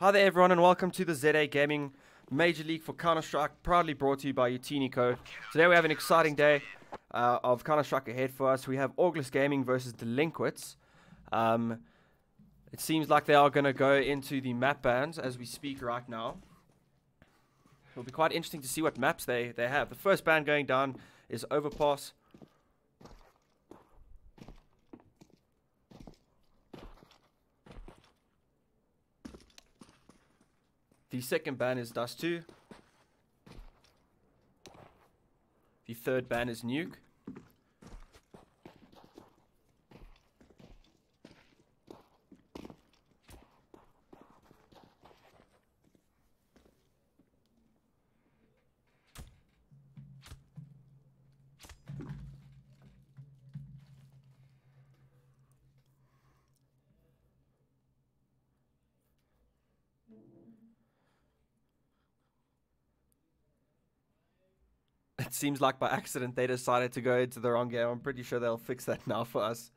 Hi there everyone and welcome to the ZA Gaming Major League for Counter-Strike, proudly brought to you by Utini Code. Today we have an exciting day of Counter-Strike ahead for us. We have Orgless Gaming versus Delinquents. It seems like they are going to go into the map bans as we speak right now. It'll be quite interesting to see what maps they have. The first ban going down is Overpass. The second ban is Dust 2. The third ban is Nuke. It seems like by accident they decided to go into the wrong game. I'm pretty sure they'll fix that now for us.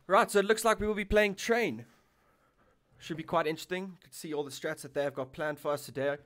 Right, so it looks like we will be playing Train. Should be quite interesting. You can see all the strats that they have got planned for us today.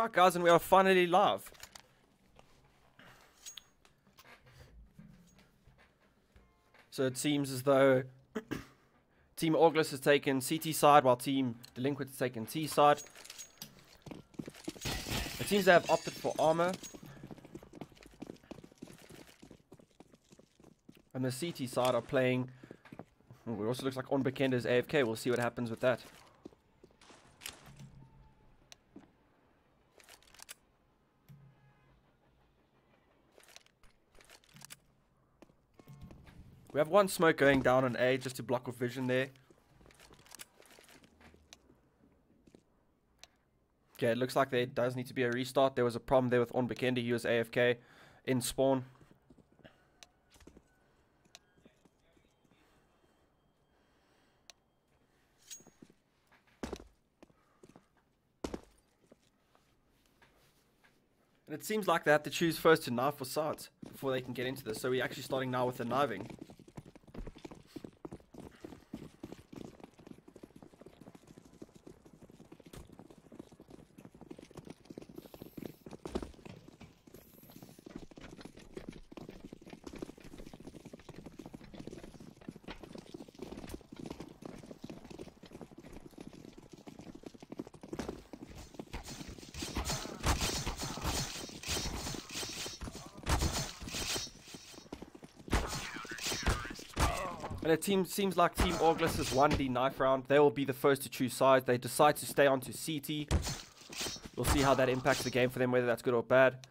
Alright guys, and we are finally live. So it seems as though Team Orgless has taken CT side while Team Delinquents has taken T side. It seems they have opted for armor. And the CT side are playing... Oh, it also looks like Onbekend is AFK. We'll see what happens with that. We have one smoke going down on A just to block off vision there. Okay, it looks like there does need to be a restart. There was a problem there with Onbekende. He was AFK in spawn. And it seems like they have to choose first to knife or sides before they can get into this. So we're actually starting now with the knifing. And it seems like Team Orgless has won the knife round. They will be the first to choose sides. They decide to stay on to CT. We'll see how that impacts the game for them, whether that's good or bad.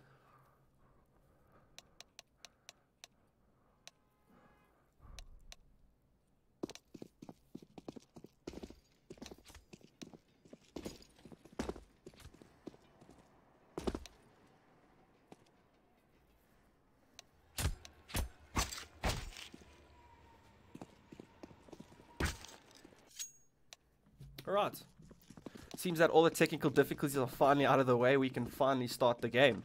Alright. Seems that all the technical difficulties are finally out of the way. We can finally start the game.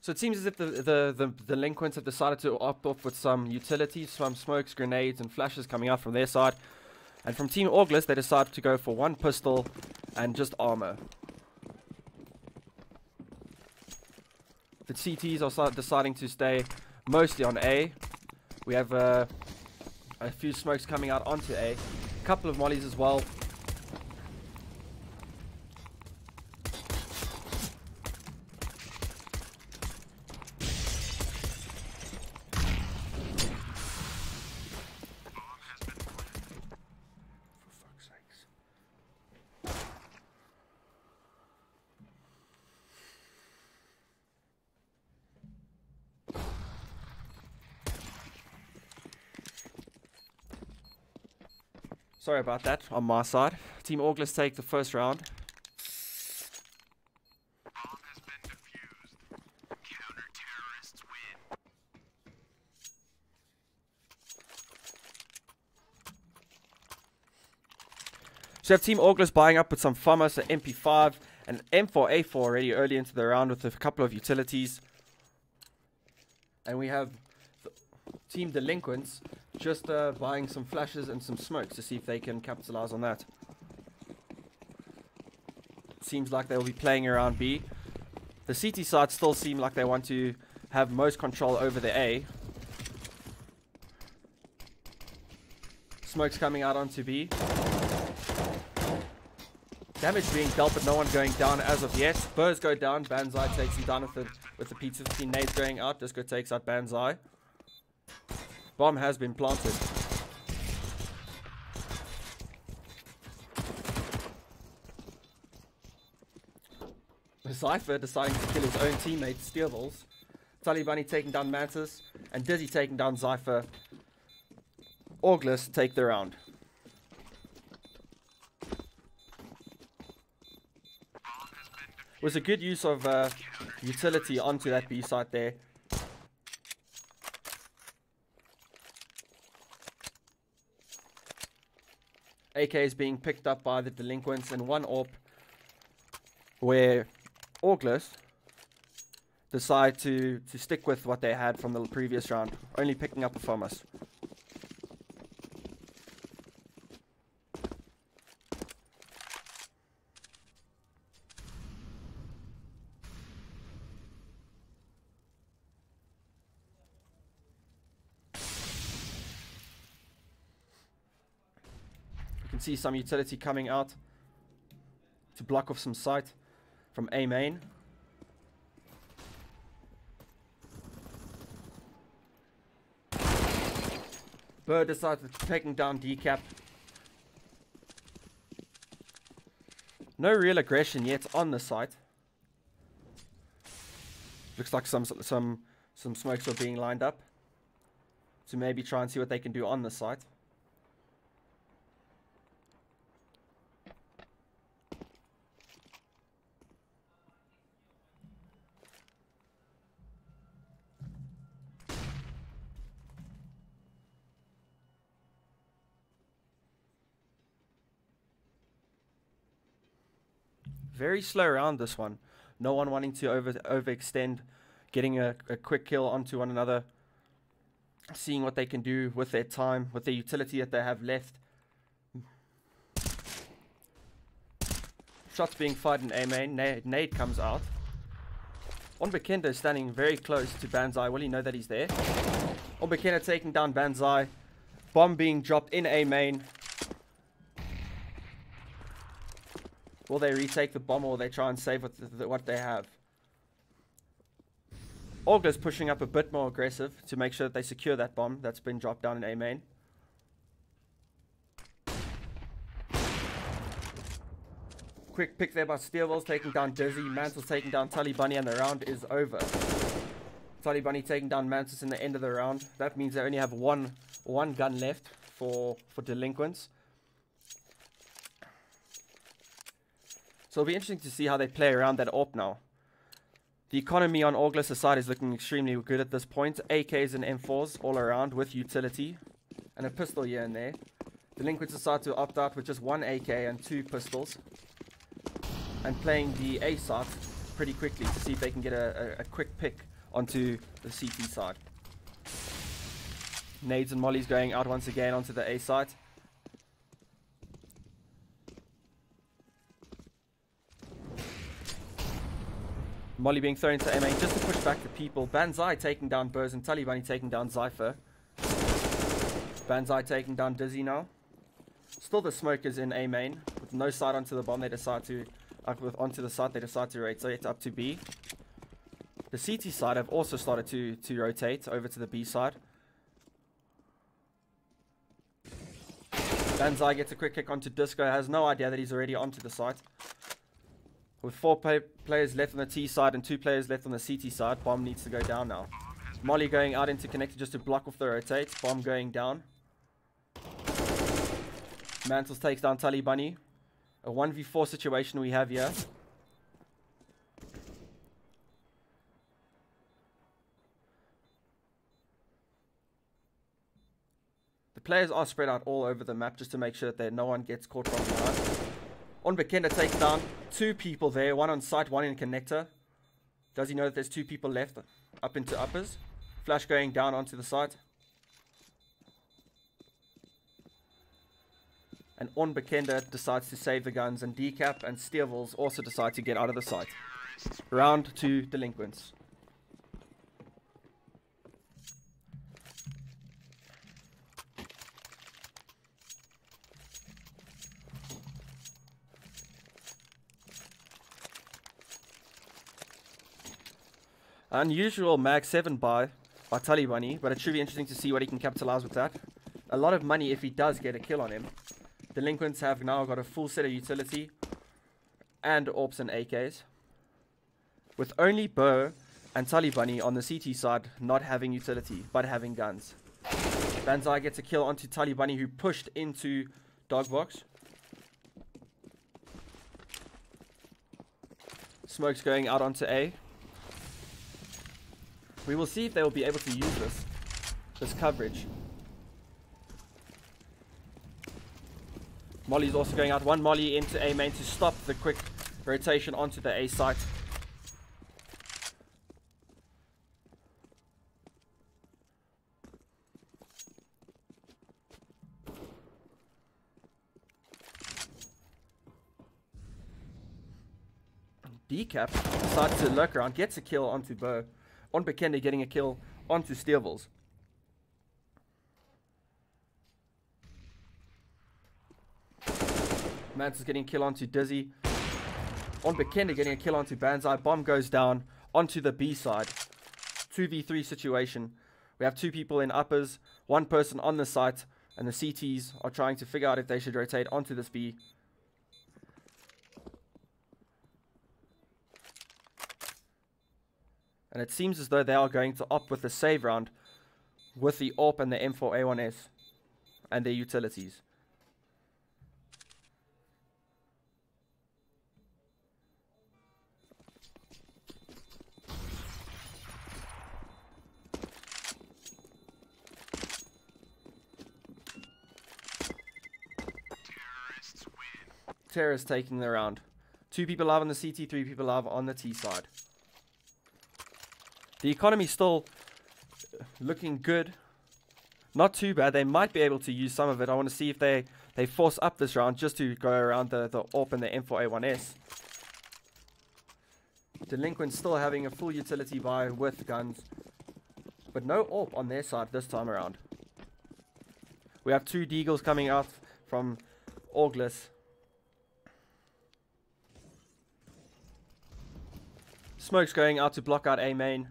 So it seems as if the Delinquents have decided to opt off with some utilities, some smokes, grenades, and flashes coming out from their side. And from Team Orgless, they decided to go for one pistol and just armor. The CTs are deciding to stay mostly on A. We have a few smokes coming out onto A. A couple of mollies as well. Sorry about that on my side. Team Orgless take the first round. So you have Team Orgless buying up with some FAMAS, an MP5, and M4A4 already early into the round with a couple of utilities. And we have Team Delinquents just buying some flashes and some smokes to see if they can capitalize on that. Seems like they'll be playing around B. The CT side still seem like they want to have most control over the A. Smokes coming out onto B. Damage being dealt, but no one going down as of yet. Burrs go down. Banzai takes him down with the P15 nades going out. Disco takes out Banzai. Bomb has been planted. Zypher deciding to kill his own teammate, Steelballs. Talibani taking down Mantis, and Dizzy taking down Zypher. Orgless take the round. Was a good use of utility onto that B site there. AK is being picked up by the Delinquents in one AWP, where Orgless decide to stick with what they had from the previous round, only picking up a FOMAS. See some utility coming out to block off some sight from A main. Bird decided taking down decap. No real aggression yet on the site. Looks like some smokes are being lined up to maybe try and see what they can do on the site. Very slow round this one. No one wanting to overextend, getting a quick kill onto one another, seeing what they can do with their time, with the utility that they have left. Shots being fired in A main. Nade comes out. Onbekenda is standing very close to Banzai. Will he know that he's there? Onbekenda taking down Banzai. Bomb being dropped in A main. Will they retake the bomb, or will they try and save what they have? Orgless pushing up a bit more aggressive to make sure that they secure that bomb that's been dropped down in A main. Quick pick there by Steelwell's taking down Dizzy. Mantle's taking down Tully Bunny, and the round is over. Tully Bunny taking down Mantis in the end of the round. That means they only have one gun left for Delinquents. So it'll be interesting to see how they play around that AWP now. The economy on Orgless' side is looking extremely good at this point. AKs and M4s all around with utility. And a pistol here and there. Delinquents decide to opt out with just one AK and 2 pistols. And playing the A side pretty quickly to see if they can get a quick pick onto the CT side. Nades and mollies going out once again onto the A side. Molly being thrown into A main just to push back the people. Banzai taking down Burrs and Tully Bunny taking down Zypher. Banzai taking down Dizzy now. Still the smokers in A main with no sight onto the bomb. They decide to onto the side. They decide to rotate up to B. The CT side have also started to rotate over to the B side. Banzai gets a quick kick onto Disco. Has no idea that he's already onto the site. With 4 players left on the T side and 2 players left on the CT side, bomb needs to go down now. Molly going out into connector just to block off the rotate. Bomb going down. Mantles takes down Tully Bunny. A 1v4 situation we have here. The players are spread out all over the map just to make sure that no one gets caught from behind. Onbekenda takes down 2 people there, one on site, one in connector. Does he know that there's 2 people left up into uppers? Flash going down onto the site. And Onbekenda decides to save the guns, and Decap and Steelwells also decide to get out of the site. Round 2 Delinquents. Unusual mag 7 by Tully Bunny, but it should be interesting to see what he can capitalize with that. A lot of money if he does get a kill on him. Delinquents have now got a full set of utility and AWPs and AKs, with only Burr and Tully Bunny on the CT side not having utility but having guns. Banzai gets a kill onto Talibani, who pushed into Dogbox. Smoke's going out onto A. We will see if they will be able to use this coverage. Molly's also going out. One Molly into A main to stop the quick rotation onto the A site. Decap decides to lurk around, gets a kill onto Bo. Onbekende getting a kill onto Steelvils. Mance is getting a kill onto Dizzy. Onbekende getting a kill onto Banzai. Bomb goes down onto the B side. 2v3 situation. We have 2 people in uppers, 1 person on the site, and the CTs are trying to figure out if they should rotate onto this B. And it seems as though they are going to opt with the save round with the AWP and the M4A1S and their utilities. Terrorists taking the round. 2 people live on the CT, 3 people live on the T side. The economy's still looking good. Not too bad. They might be able to use some of it. I want to see if they force up this round just to go around the AWP and the M4A1S. Delinquents still having a full utility buy with guns, but no AWP on their side this time around. We have 2 Deagles coming out from Orgless. Smoke's going out to block out A main.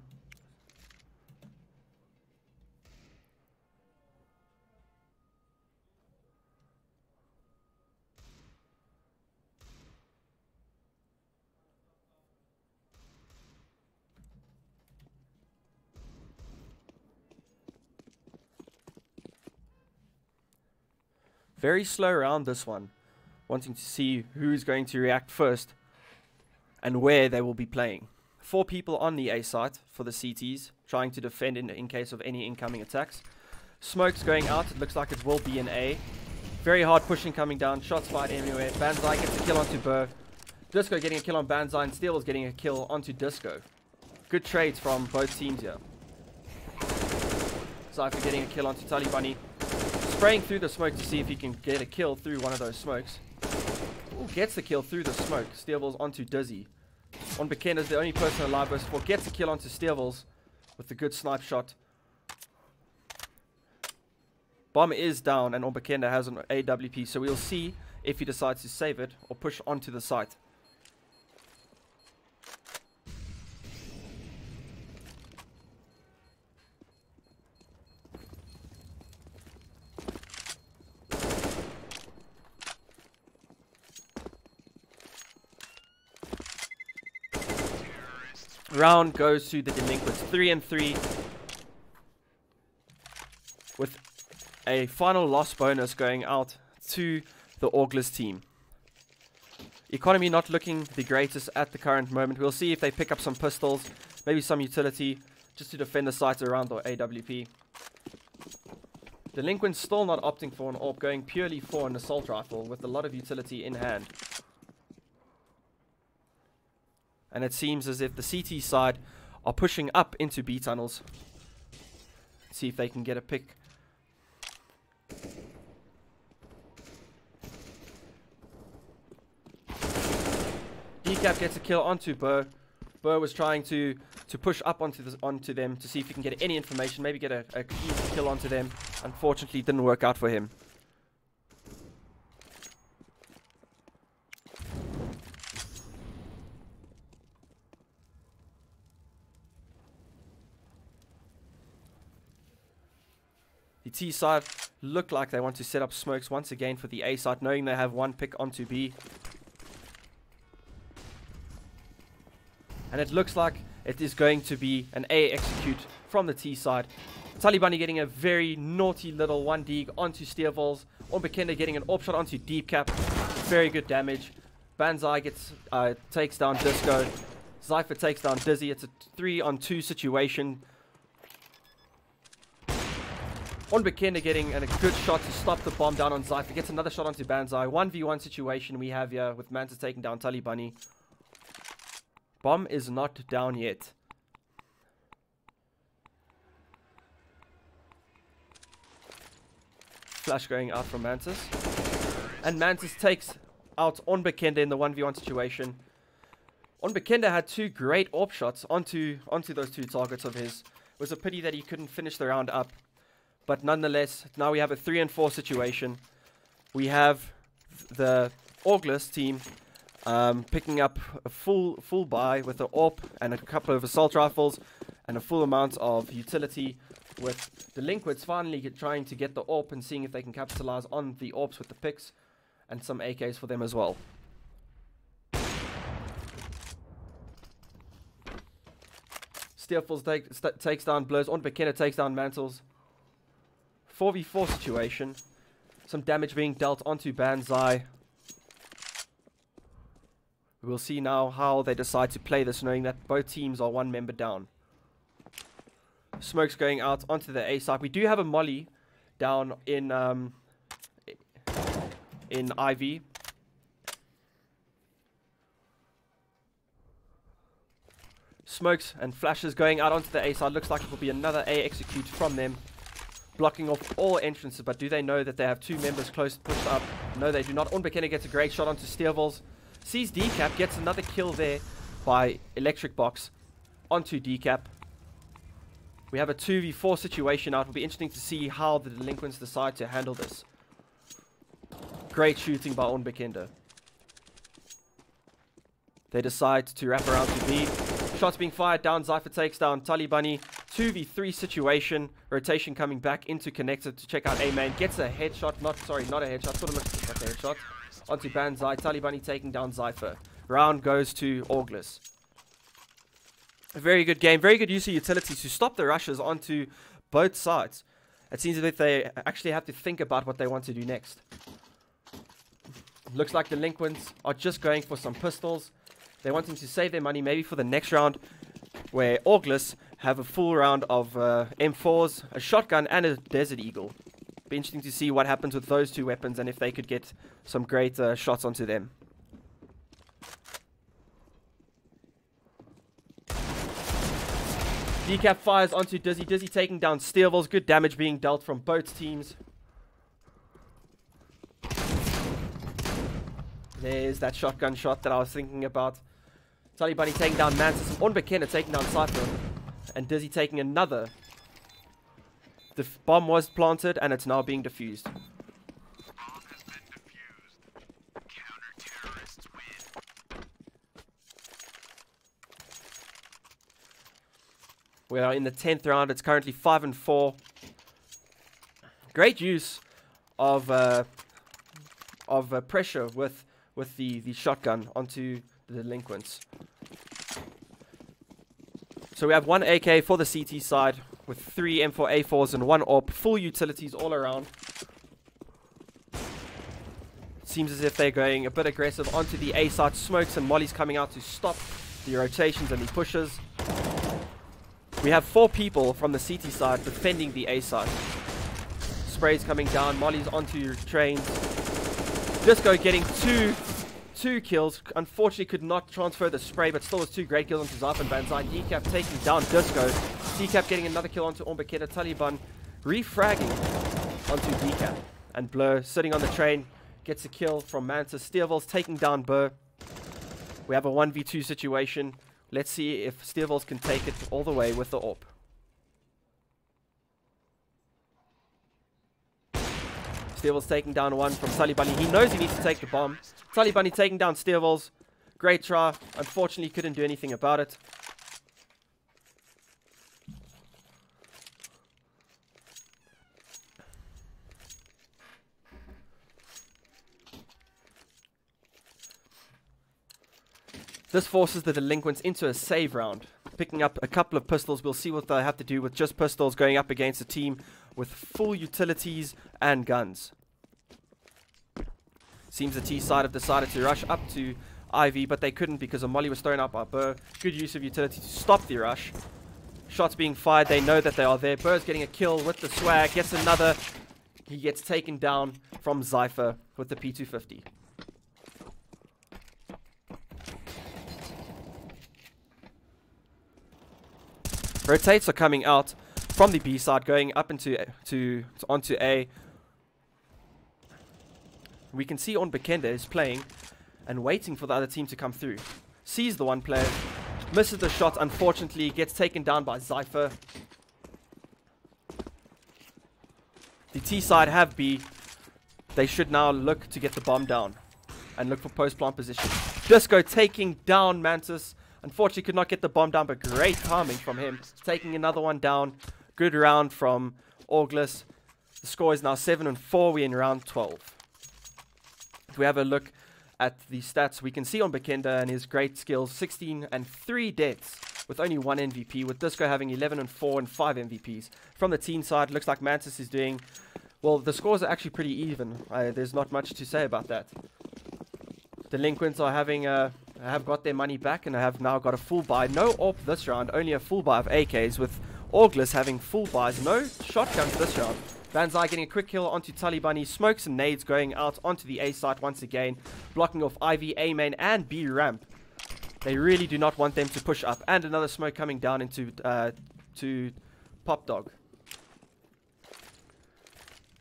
Very slow round this one, wanting to see who's going to react first and where they will be playing. 4 people on the A site for the CTs, trying to defend in case of any incoming attacks. Smoke's going out, it looks like it will be an A. Very hard pushing coming down, shots fired everywhere. Banzai gets a kill onto Burr. Disco getting a kill on Banzai, and Steel's getting a kill onto Disco. Good trades from both teams here. Cypher getting a kill onto Talibani. Spraying through the smoke to see if he can get a kill through one of those smokes. Ooh, gets the kill through the smoke. Steel's onto Dizzy. Onbekende is the only person alive versus 4. Gets a kill onto Steel's with a good snipe shot. Bomb is down and Onbekende has an AWP, so we'll see if he decides to save it or push onto the site. Round goes to the Delinquents, 3-3, with a final loss bonus going out to the Orgless team. Economy not looking the greatest at the current moment. We'll see if they pick up some pistols, maybe some utility, just to defend the sites around the AWP. Delinquents still not opting for an AWP, going purely for an assault rifle with a lot of utility in hand. And it seems as if the CT side are pushing up into B tunnels. See if they can get a pick. Decap gets a kill onto Burr. Burr was trying to push up onto them to see if he can get any information, maybe get a easy kill onto them. Unfortunately, it didn't work out for him. The T side look like they want to set up smokes once again for the A side, knowing they have 1 pick onto B. And it looks like it is going to be an A execute from the T side. Talibani getting a very naughty little 1D onto Steervols. Onbekende getting an AWP shot onto Deep Cap. Very good damage. Banzai gets takes down Disco. Zypher takes down Dizzy. It's a 3-on-2 situation. Onbekende getting a good shot to stop the bomb down on Zypher. Gets another shot onto Banzai. 1v1 situation we have here with Mantis taking down Talibani. Bomb is not down yet. Flash going out from Mantis. And Mantis takes out Onbekende in the 1v1 situation. Onbekende had 2 great AWP shots onto those 2 targets of his. It was a pity that he couldn't finish the round up. But nonetheless, now we have a 3-and-4 situation. We have the Orgless team picking up a full buy with an AWP and a couple of assault rifles and a full amount of utility, with Delinquents finally trying to get the AWP and seeing if they can capitalize on the AWPs with the picks and some AKs for them as well. Steerfuls takes down Blurs. Onbekende takes down Mantles. 4v4 situation. Some damage being dealt onto Banzai. We'll see now how they decide to play this, knowing that both teams are 1 member down. Smoke's going out onto the A side. We do have a molly down in IV. Smokes and flashes going out onto the A side. Looks like it will be another A execute from them, blocking off all entrances. But do they know that they have 2 members close pushed up? No, they do not. Onbekende gets a great shot onto Steervols. Sees Decap, gets another kill there by Electric Box onto Decap. We have a 2v4 situation now. It will be interesting to see how the Delinquents decide to handle this. Great shooting by Onbekende. They decide to wrap around to B. Shots being fired down. Zypher takes down Talibani. 2v3 situation. Rotation coming back into connector to check out A main. Gets a headshot. Not a headshot. Thought it looked like a headshot. Onto Banzai. Talibani taking down Zypher. Round goes to Orgless. A very good game. Very good use of utilities to stop the rushes onto both sides. It seems as if they actually have to think about what they want to do next. Looks like Delinquents are just going for some pistols. They're wanting to save their money maybe for the next round, where Orgless have a full round of M4s, a shotgun and a Desert Eagle. Be interesting to see what happens with those 2 weapons and if they could get some great shots onto them. Decap fires onto Dizzy. Dizzy taking down Steervols. Good damage being dealt from both teams. There's that shotgun shot that I was thinking about. Talibani taking down Mantis. Onbekende taking down Cypher. And Dizzy taking another. The bomb was planted and it's now being defused. We are in the 10th round. It's currently 5-4. Great use of pressure with the shotgun onto the Delinquents. So we have 1 AK for the CT side with 3 M4A4s and 1 AWP. Full utilities all around. Seems as if they're going a bit aggressive onto the A side. Smokes and mollies coming out to stop the rotations and the pushes. We have 4 people from the CT side defending the A side. Sprays coming down, mollies onto trains. Disco getting two kills. Unfortunately could not transfer the spray, but still was 2 great kills onto Zypher and Banzai. Decap taking down Disco. Decap getting another kill onto Onbekende. Taliban refragging onto Decap. And Blur sitting on the train gets a kill from Mantis. Steervols taking down Burr. We have a 1v2 situation. Let's see if Steervols can take it all the way with the AWP. Steervols taking down 1 from Talibani. He knows he needs to take the bomb. Talibani taking down Steervols. Great try. Unfortunately, couldn't do anything about it. This forces the Delinquents into a save round. picking up a couple of pistols. We'll see what they have to do with just pistols going up against a team with full utilities and guns. Seems the T side have decided to rush up to Ivy, but they couldn't because a molly was thrown out by Burr. Good use of utility to stop the rush. Shots being fired, they know that they are there. Burr's getting a kill with the swag, gets another. He gets taken down from Zypher with the P250. Rotates are coming out from the B side, going up into onto A. We can see Onbekende is playing and waiting for the other team to come through. Sees the one player, misses the shot, unfortunately, gets taken down by Zypher. The T side have B. They should now look to get the bomb down and look for post-plant position. Disco taking down Mantis. Unfortunately, could not get the bomb down, but great timing from him. Taking another one down. Good round from Orgless. The score is now 7-4. We're in round 12. If we have a look at the stats, we can see on Bekenda and his great skills, 16 and 3 deaths with only 1 MVP, with Disco having 11 and 4 and 5 MVPs. From the team side, looks like Mantis is doing, well, the scores are actually pretty even. There's not much to say about that. Delinquents are having have got their money back and have now got a full buy. No AWP this round, only a full buy of AKs, with Orgless having full buys. No shotguns this round. Banzai getting a quick kill onto Taliban. Smokes and nades going out onto the A site once again, blocking off Ivy, A main, and B ramp. They really do not want them to push up. And another smoke coming down into to Pop Dog. It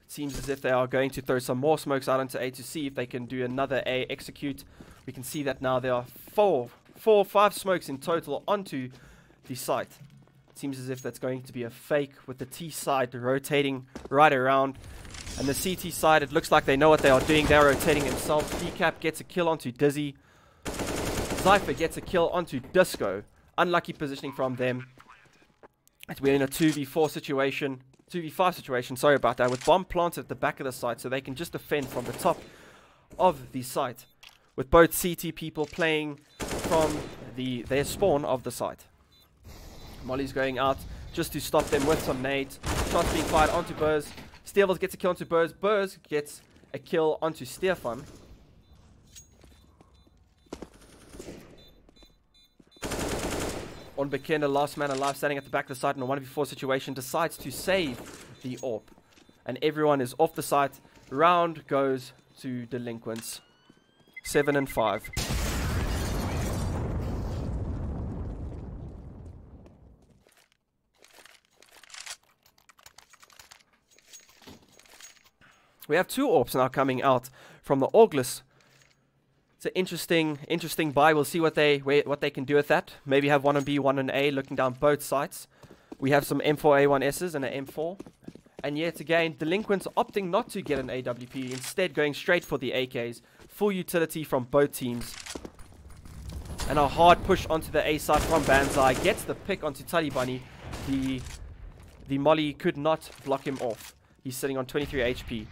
seems as if they are going to throw some more smokes out onto A to see if they can do another A execute. We can see that now there are 5 smokes in total onto the site. Seems as if that's going to be a fake, with the T side rotating right around. And the CT side, it looks like they know what they are doing. They're rotating themselves. Decap gets a kill onto Dizzy. Zypher gets a kill onto Disco. Unlucky positioning from them. We're in a 2v4 situation. 2v5 situation, sorry about that. With bomb planted at the back of the site so they can just defend from the top of the site. With both CT people playing from their spawn of the site. Molly's going out just to stop them with some nades. Shots being fired onto Burrs. Steelville gets a kill onto Burrs. Burrs gets a kill onto Stefan. Onbekende, last man alive, standing at the back of the site in a 1v4 situation, decides to save the AWP. And everyone is off the site. Round goes to Delinquents. 7-5. We have 2 AWPs now coming out from the Orgless. It's an interesting buy. We'll see what they can do with that. Maybe have one on B, one on A, looking down both sides. We have some M4A1Ss and an M4. And yet again, Delinquents opting not to get an AWP, instead going straight for the AKs. Full utility from both teams. And a hard push onto the A side from Banzai. Gets the pick onto Talibani. The molly could not block him off. He's sitting on 23 HP.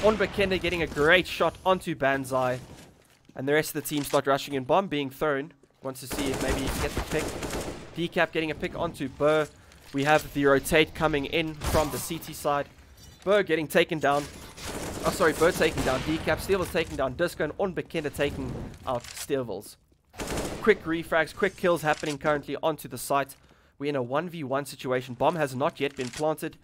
Onbekende getting a great shot onto Banzai. And the rest of the team start rushing in. Bomb being thrown. Wants to see if maybe he can get the pick. Decap getting a pick onto Burr. We have the rotate coming in from the CT side. Burr getting taken down. Oh, sorry, Burr taking down Decap. Steelville's taking down Disco. And Onbekende taking out Steelville's. Quick refrags, quick kills happening currently onto the site. We're in a 1v1 situation. Bomb has not yet been planted.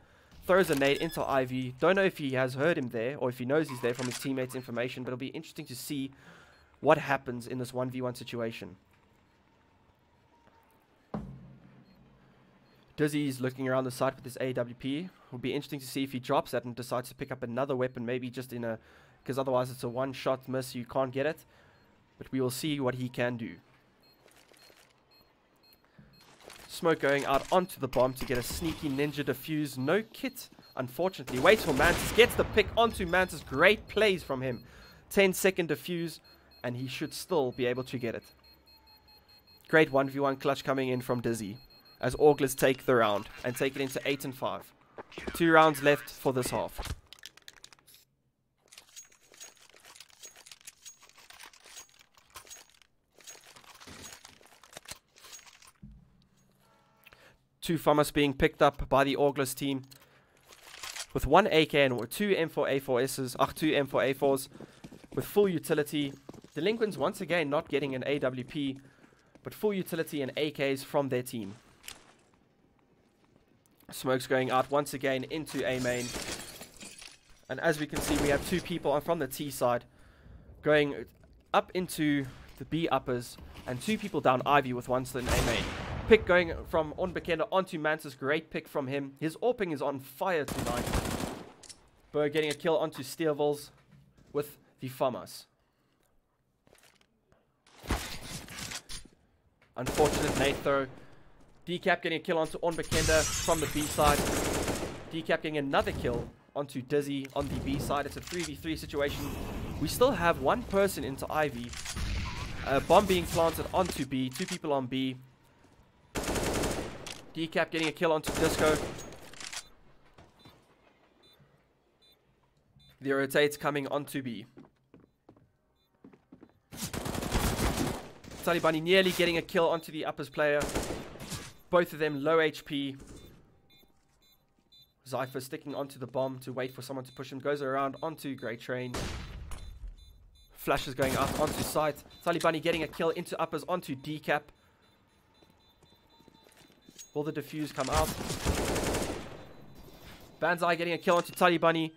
Throws a nade into Ivy. Don't know if he has heard him there or if he knows he's there from his teammates' information, but it'll be interesting to see what happens in this 1v1 situation. Dizzy's looking around the site with his AWP. Will be interesting to see if he drops that and decides to pick up another weapon, maybe just in a, because otherwise it's a one-shot miss, you can't get it. But we will see what he can do. Smoke going out onto the bomb to get a sneaky ninja defuse. No kit, unfortunately. Waits for Mantis. Gets the pick onto Mantis. Great plays from him. 10-second defuse. And he should still be able to get it. Great 1v1 clutch coming in from Dizzy. As Orgless take the round. And take it into 8-5. 2 rounds left for this half. 2 FAMAS being picked up by the Orgless team. With 1 AK and 2 M4A4Ss, 2 M4A4s with full utility. Delinquents once again not getting an AWP, but full utility and AKs from their team. Smoke's going out once again into A main. And as we can see, we have 2 people from the T side going up into the B uppers, and 2 people down Ivy with 1 still in A main. Pick going from Onbekende onto Mantis. Great pick from him. His AWPing is on fire tonight. Burr getting a kill onto Steervils with the FAMAS. Unfortunate nade throw. Decap getting a kill onto Onbekende from the B side. Decap getting another kill onto Dizzy on the B side. It's a 3v3 situation. We still have 1 person into Ivy. A bomb being planted onto B. 2 people on B. Decap getting a kill onto Disco. The rotates coming onto B. Talibani nearly getting a kill onto the uppers player. Both of them low HP. Zypher sticking onto the bomb to wait for someone to push him. Goes around onto Grey Train. Flash is going up onto site. Talibani getting a kill into uppers onto Decap. Will the defuse come out? Banzai getting a kill onto Talibani.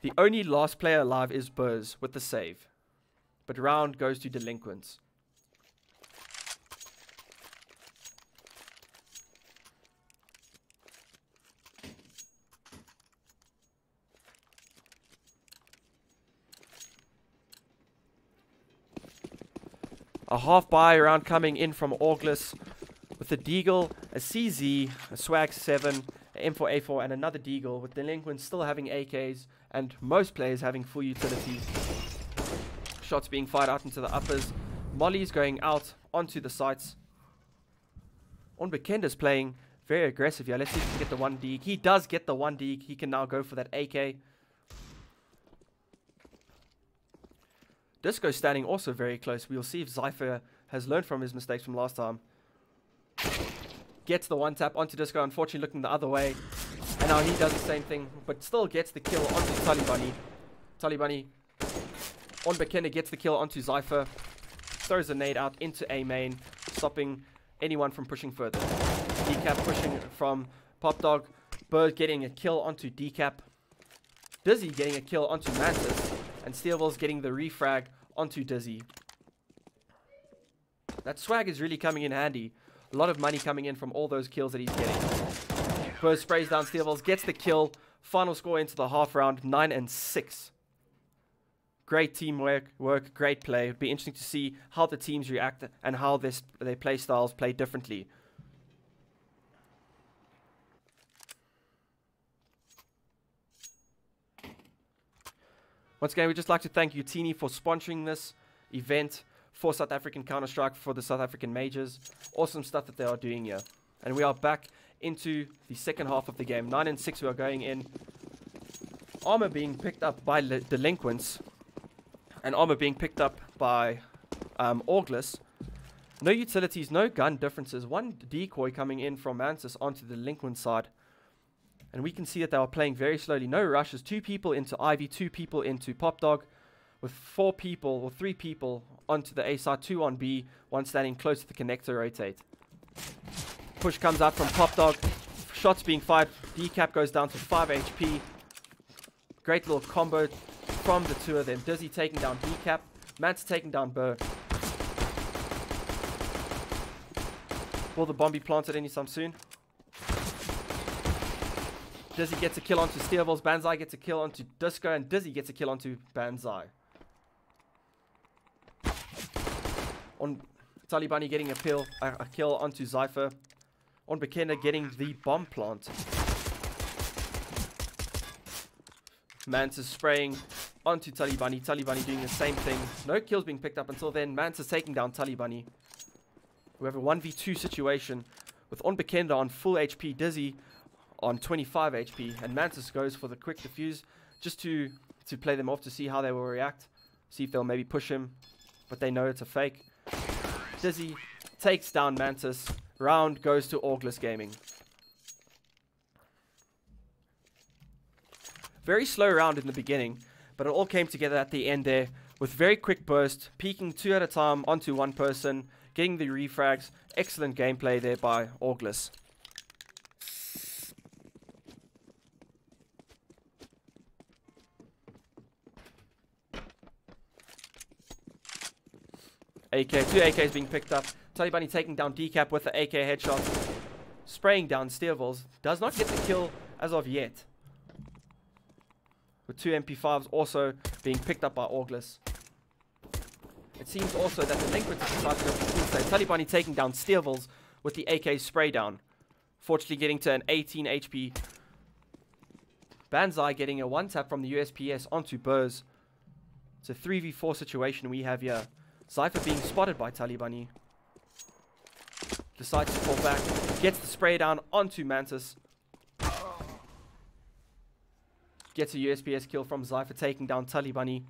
The only last player alive is Buzz with the save. But round goes to Delinquents. A half buy round coming in from Orgless with a Deagle, a CZ, a Swag 7, an M4A4 and another Deagle, with Delinquents still having AKs and most players having full utility. Shots being fired out into the uppers. Molly's going out onto the sites. Onbekende's playing very aggressive here. Let's see if he can get the 1 Deag. He does get the 1 Deag. He can now go for that AK. Disco standing also very close. We'll see if Zypher has learned from his mistakes from last time. Gets the 1 tap onto Disco, unfortunately looking the other way. And now he does the same thing, but still gets the kill onto Talibani. Talibani, Onbekende gets the kill onto Zypher. Throws a nade out into A main, stopping anyone from pushing further. Decap pushing from Pop Dog. Bird getting a kill onto Decap. Dizzy getting a kill onto Mantis. And Steelballs getting the refrag onto Dizzy. That swag is really coming in handy. A lot of money coming in from all those kills that he's getting. Bird sprays down Steelballs, gets the kill. Final score into the half round, 9-6. Great teamwork, great play. It'd be interesting to see how the teams react and how their play styles play differently. Once again, we'd just like to thank Utini for sponsoring this event for South African Counter-Strike, for the South African Majors. Awesome stuff that they are doing here. And we are back into the second half of the game. 9-6 we are going in. Armor being picked up by Delinquents. And armor being picked up by Orgless. No utilities, no gun differences. 1 decoy coming in from Mantis onto the Delinquent side. And we can see that they are playing very slowly. No rushes. 2 people into Ivy, 2 people into Pop Dog. With 4 people, or 3 people onto the A side, 2 on B, 1 standing close to the connector rotate. Push comes out from Pop Dog. Shots being fired. Decap goes down to 5 HP. Great little combo from the 2 of them. Dizzy taking down Decap. Mantis taking down Burr. Will the bomb be planted anytime soon? Dizzy gets a kill onto Steelballs. Banzai gets a kill onto Disco. And Dizzy gets a kill onto Banzai. On Talibani getting a kill onto Zypher. Onbekende getting the bomb plant. Mantis spraying onto Talibani. Talibani doing the same thing. No kills being picked up until then. Mantis taking down Talibani. We have a 1v2 situation with Onbekende on full HP. Dizzy on 25 HP. And Mantis goes for the quick defuse just to play them off, to see how they will react. See if they'll maybe push him. But they know it's a fake. Dizzy takes down Mantis. round goes to Orgless Gaming. Very slow round in the beginning, but it all came together at the end there with very quick burst, peeking 2 at a time onto one person, getting the refrags. Excellent gameplay there by Orgless. AK, 2 AKs being picked up. Talibani taking down Decap with the AK headshot. Spraying down Steervils. Does not get the kill as of yet. With 2 MP5s also being picked up by Orgless. It seems also that the Delinquents decided to go for full save. Talibani taking down Steervils with the AK spray down. Fortunately getting to an 18 HP. Banzai getting a 1-tap from the USPS onto Burrs. It's a 3v4 situation we have here. Zypher being spotted by Talibani. Decides to fall back. Gets the spray down onto Mantis. Gets a USPS kill from Zypher taking down Talibani.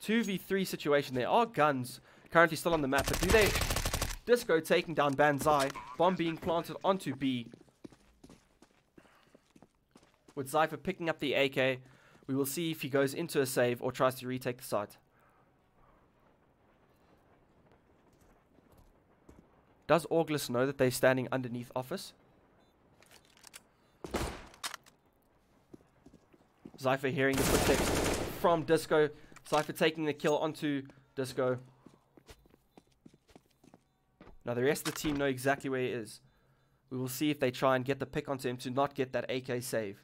2v3 situation. There are guns currently still on the map. But do they... Disco taking down Banzai. Bomb being planted onto B. With Zypher picking up the AK. We will see if he goes into a save or tries to retake the site. Does Orgless know that they're standing underneath office? Zypher hearing the footsteps from Disco. Zypher taking the kill onto Disco. Now the rest of the team know exactly where he is. We will see if they try and get the pick onto him to not get that AK save.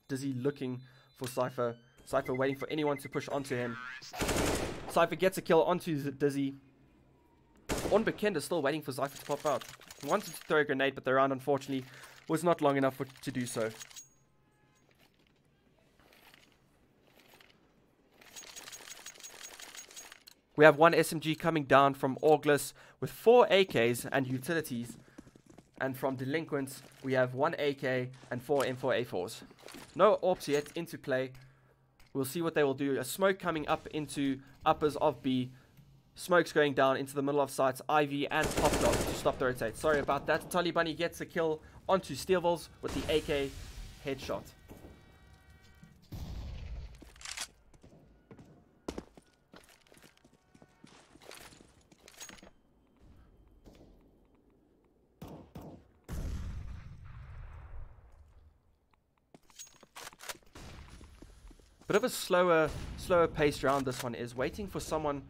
Dizzy looking for Zypher. Zypher waiting for anyone to push onto him. Zypher gets a kill onto Dizzy. Unbekend is still waiting for Zypher to pop out. He wanted to throw a grenade, but the round unfortunately was not long enough to do so. We have 1 SMG coming down from Orgless with 4 AKs and utilities. And from Delinquents, we have 1 AK and 4 M4A4s. No AWPs yet into play. We'll see what they will do. A smoke coming up into uppers of B. Smoke's going down into the middle of sites. IV and Pop Dog to stop the rotate. Sorry about that. Talibani gets a kill onto Steelballs with the AK headshot. Bit of a slower paced round this one is. Waiting for someone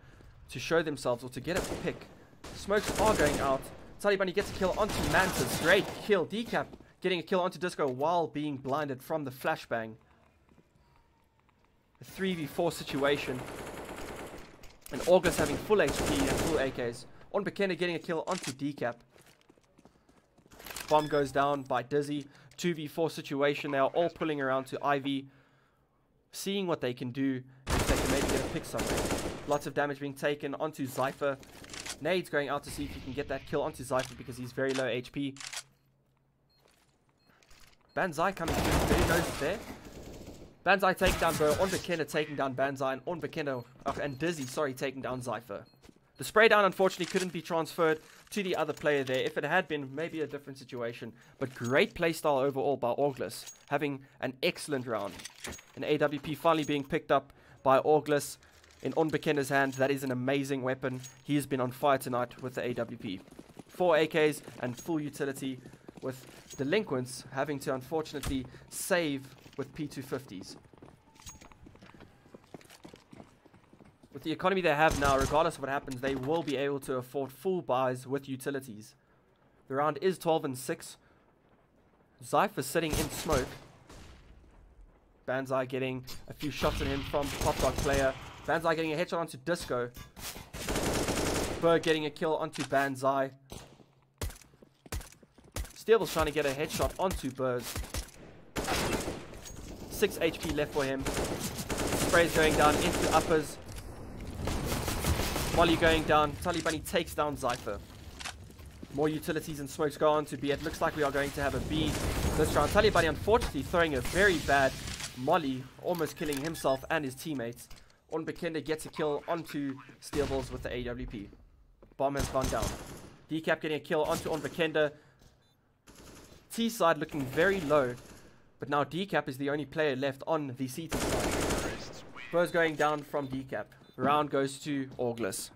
to show themselves or to get a pick. Smokes are going out. Talibani gets a kill onto Mantis. Great kill. Decap getting a kill onto Disco while being blinded from the flashbang. A 3v4 situation. And Orgless having full HP and full AKs. Unbekende getting a kill onto Decap. Bomb goes down by Dizzy. 2v4 situation. They are all pulling around to IV. Seeing what they can do, if they can maybe get a pick somewhere. Lots of damage being taken onto Zypher. Nade's going out to see if he can get that kill onto Zypher because he's very low HP. Banzai coming through. There he goes there. Banzai taking down Bro. Unbekende taking down Banzai. And Unbekende, and Dizzy, sorry, taking down Zypher. The spray down unfortunately couldn't be transferred to the other player there. If it had been, maybe a different situation. But great playstyle overall by Orgless. Having an excellent round. An AWP finally being picked up by Orgless in Unbekende's hand. That is an amazing weapon. He has been on fire tonight with the AWP. 4 AKs and full utility, with Delinquents having to unfortunately save with P250s. With the economy they have now, regardless of what happens, they will be able to afford full buys with utilities. The round is 12-6. Zypher sitting in smoke. Banzai getting a few shots at him from Pop Dog player. Banzai getting a headshot onto Disco. Berg getting a kill onto Banzai. Steel's trying to get a headshot onto Berg. 6 HP left for him. Sprays going down into uppers. Molly going down. Talibani takes down Zypher. More utilities and smokes go on to B. It looks like we are going to have a B this round. Talibani unfortunately throwing a very bad Molly, almost killing himself and his teammates. Unbekende gets a kill onto Steelballs with the AWP. Bomb has gone down. Decap getting a kill onto Onbekenda. T side looking very low. But now Decap is the only player left on the CT side. Burr's going down from Decap. Round goes to Orgless.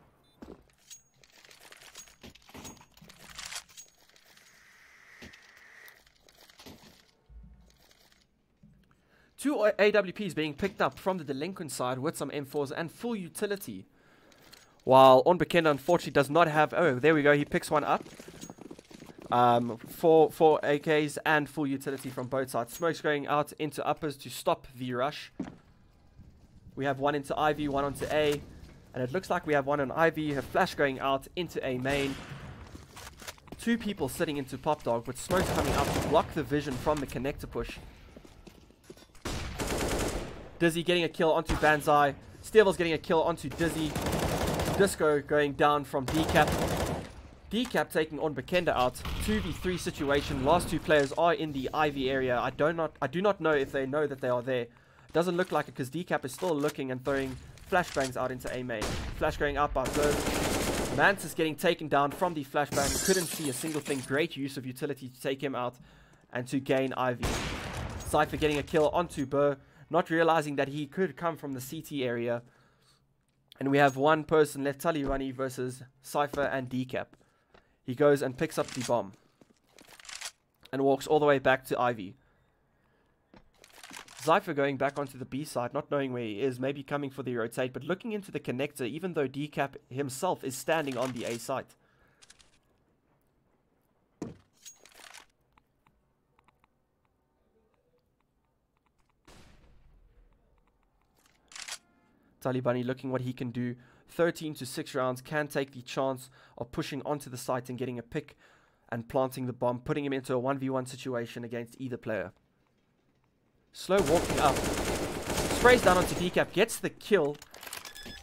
Two AWPs being picked up from the Delinquent side with some M4s and full utility. While Onbekenda unfortunately does not have... Oh, there we go. He picks one up. Four AKs and full utility from both sides. Smoke's going out into uppers to stop the rush. We have one into Ivy, one onto A. And it looks like we have one on Ivy. A flash going out into A main. Two people sitting into Pop Dog with Smoke's coming up to block the vision from the connector push. Dizzy getting a kill onto Banzai. Stevel's getting a kill onto Dizzy. Disco going down from Decap. Decap taking Onbekenda out. 2v3 situation. Last two players are in the Ivy area. I do not know if they know that they are there. Doesn't look like it because Decap is still looking and throwing flashbangs out into A main. Flash going out by Bird. Mantis getting taken down from the flashbang. Couldn't see a single thing. Great use of utility to take him out and to gain Ivy. Cypher getting a kill onto Burr. Not realizing that he could come from the CT area. And we have one person left, Talibani versus Cypher and Decap. He goes and picks up the bomb. And walks all the way back to Ivy. Cypher going back onto the B side, not knowing where he is. Maybe coming for the rotate, but looking into the connector, even though Decap himself is standing on the A site. Talibani looking what he can do. 13 to 6 rounds. Can take the chance of pushing onto the site and getting a pick and planting the bomb. Putting him into a 1v1 situation against either player. Slow walking up. Sprays down onto Decap. Gets the kill.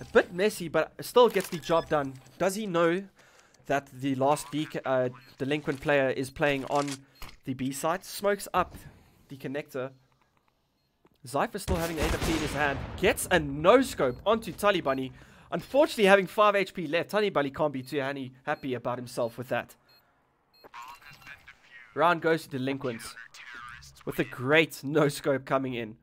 A bit messy, but still gets the job done. Does he know that the last Delinquent player is playing on the B site? Smokes up the connector. Cypher still having the AWP in his hand. Gets a no-scope onto Talibani. Unfortunately, having 5 HP left, Talibani can't be too happy about himself with that. Round goes to Delinquents. With a great no-scope coming in.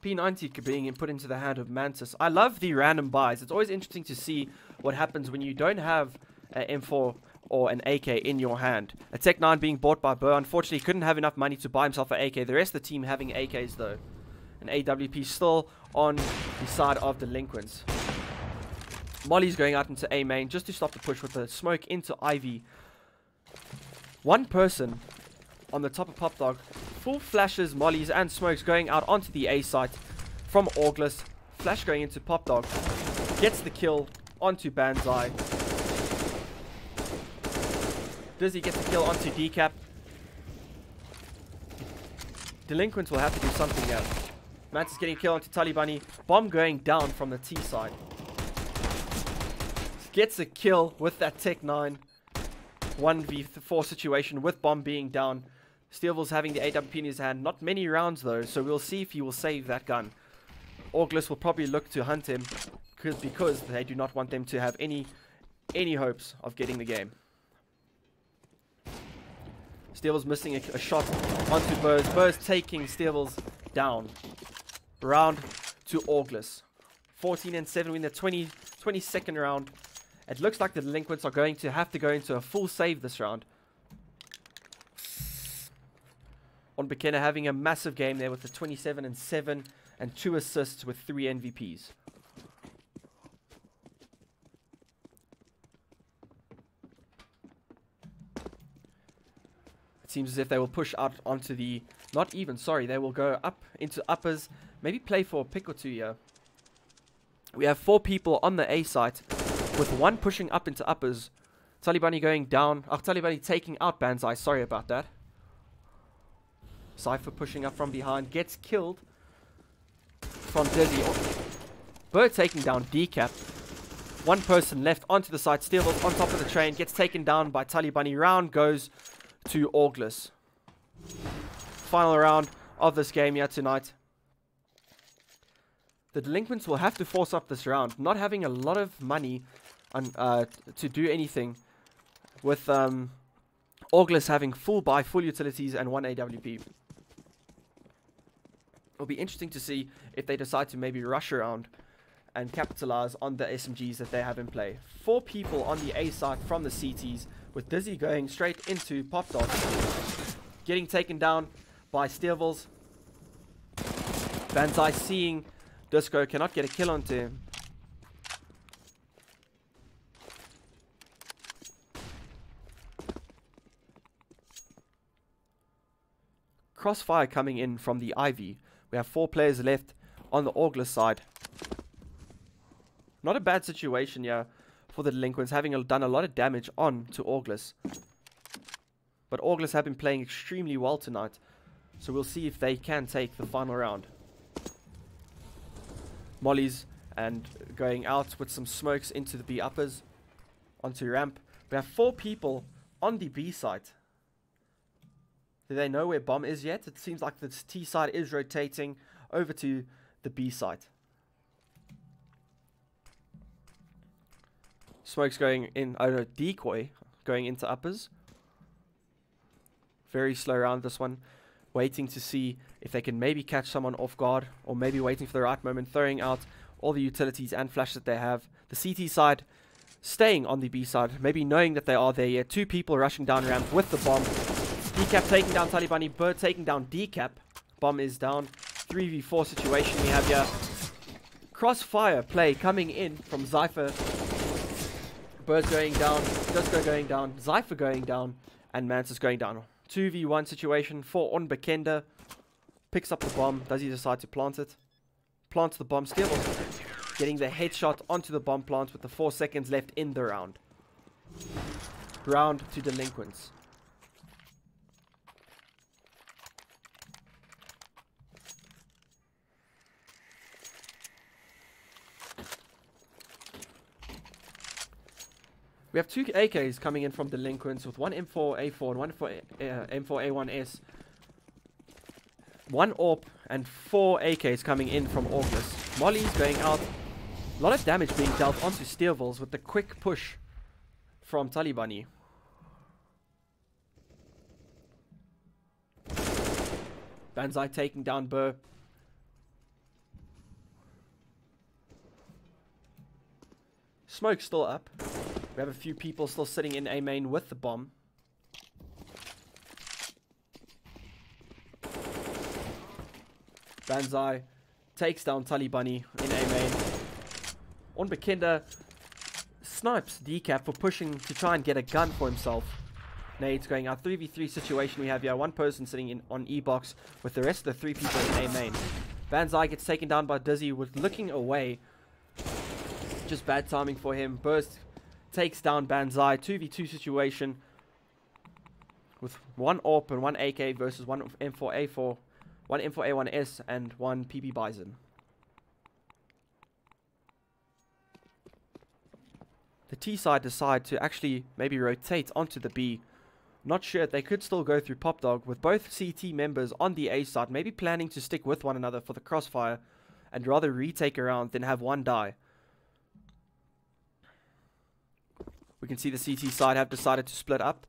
P90 being put into the hand of Mantis. I love the random buys. It's always interesting to see what happens when you don't have an M4 or an AK in your hand. A Tech 9 being bought by Burr. Unfortunately, couldn't have enough money to buy himself an AK. The rest of the team having AKs though. An AWP still on the side of Delinquents. Molly's going out into A main just to stop the push with the smoke into Ivy. One person on the top of Pop Dog. Full flashes, mollies, and smokes going out onto the A site from Orgless. Flash going into Pop Dog. Gets the kill onto Banzai. Dizzy gets the kill onto Decap. Delinquents will have to do something here. Mantis getting a kill onto Talibani. Bomb going down from the T side. Gets a kill with that Tech 9. 1v4 situation with Bomb being down. Steelville's having the AWP in his hand. Not many rounds though, so we'll see if he will save that gun. Orgless will probably look to hunt him because they do not want them to have any hopes of getting the game. Steelville's missing a shot onto Burrs. Burrs taking Steelville's down. Round to Orgless. 14-7 win the 22nd round. It looks like the Delinquents are going to have to go into a full save this round. Onbekenda having a massive game there with the 27-7 and 2 assists with 3 MVPs. It seems as if they will push out onto the... Not even, sorry. They will go up into uppers. Maybe play for a pick or two here. We have 4 people on the A site with 1 pushing up into uppers. Talibani going down. Talibani taking out Banzai. Sorry about that. Cypher pushing up from behind. Gets killed from Dizzy. Bird taking down Decap. 1 person left onto the side. Steelville on top of the train. Gets taken down by Talibani. Round goes to Orgless. Final round of this game here tonight. The Delinquents will have to force up this round, not having a lot of money to do anything, with Orgless having full utilities and 1 AWP. It'll be interesting to see if they decide to maybe rush around and capitalize on the SMGs that they have in play. 4 people on the A side from the CTs, with Dizzy going straight into Pop Dog, getting taken down by Steervils. Banzai seeing Disco, cannot get a kill onto him. Crossfire coming in from the Ivy. We have 4 players left on the Orgless side. Not a bad situation here for the Delinquents, having done a lot of damage on to Orgless. But Orgless have been playing extremely well tonight, so we'll see if they can take the final round. Mollies and going out with some smokes into the B uppers, onto ramp. We have 4 people on the B side. Do they know where bomb is yet? It seems like the T side is rotating over to the B side. Smokes going in, oh no, decoy going into uppers. Very slow round this one. Waiting to see if they can maybe catch someone off guard, or maybe waiting for the right moment, throwing out all the utilities and flash that they have. The CT side staying on the B side, maybe knowing that they are there yet. 2 people rushing down ramp with the bomb. Decap taking down Talibani, Bird taking down Decap. Bomb is down. 3v4 situation we have here. Crossfire play coming in from Zypher. Bird's going down, Disco going down, Zypher going down, and Mantis going down. 2v1 situation for Onbekende. Picks up the bomb. Does he decide to plant it? Plants the bomb. Still getting the headshot onto the bomb plant with the 4 seconds left in the round. Round to Delinquents. We have 2 AKs coming in from Delinquents, with 1 M4A4 and 1 M4A1S. 1 AWP and 4 AKs coming in from Orgless. Molly's going out. A lot of damage being dealt onto Steervils with the quick push from Talibani. Banzai taking down Burr. Smoke still up. We have a few people still sitting in A main with the bomb. Banzai takes down Talibani in A main. Onbekende snipes Decap for pushing to try and get a gun for himself. Nades going out. 3v3 situation we have here. 1 person sitting in on E box with the rest of the 3 people in A main. Banzai gets taken down by Dizzy with looking away. Just bad timing for him. Burst takes down Banzai. 2v2 situation with 1 AWP and 1 AK versus 1 M4A4, 1 M4A1S and 1 PB Bison. The T side decide to actually maybe rotate onto the B. Not sure if they could still go through Pop Dog, with both CT members on the A side maybe planning to stick with one another for the crossfire and rather retake a round than have one die. We can see the CT side have decided to split up,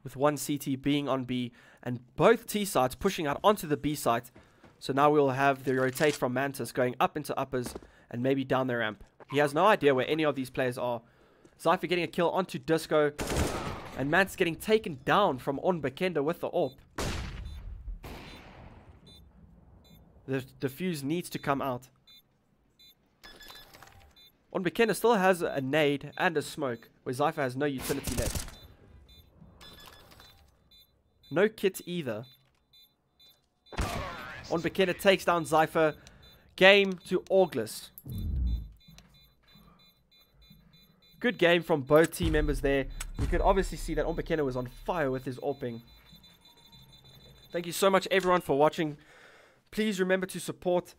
with 1 CT being on B and both T sides pushing out onto the B side. So now we'll have the rotate from Mantis going up into uppers and maybe down the ramp. He has no idea where any of these players are. Zypher getting a kill onto Disco, and Mantis getting taken down from Onbekende with the AWP. The defuse needs to come out. Onbekende still has a nade and a smoke, where Zypher has no utility left. No kit either. Onbekende takes down Zypher. Game to Orgless. Good game from both team members there. You could obviously see that Onbekende was on fire with his AWPing. Thank you so much everyone for watching. Please remember to support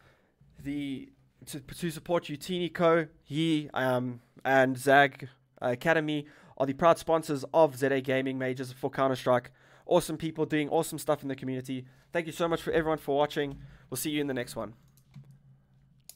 the support Utini Co. He and Zag Academy are the proud sponsors of ZA Gaming Majors for Counter-Strike. Awesome people doing awesome stuff in the community. Thank you so much for everyone for watching. We'll see you in the next one.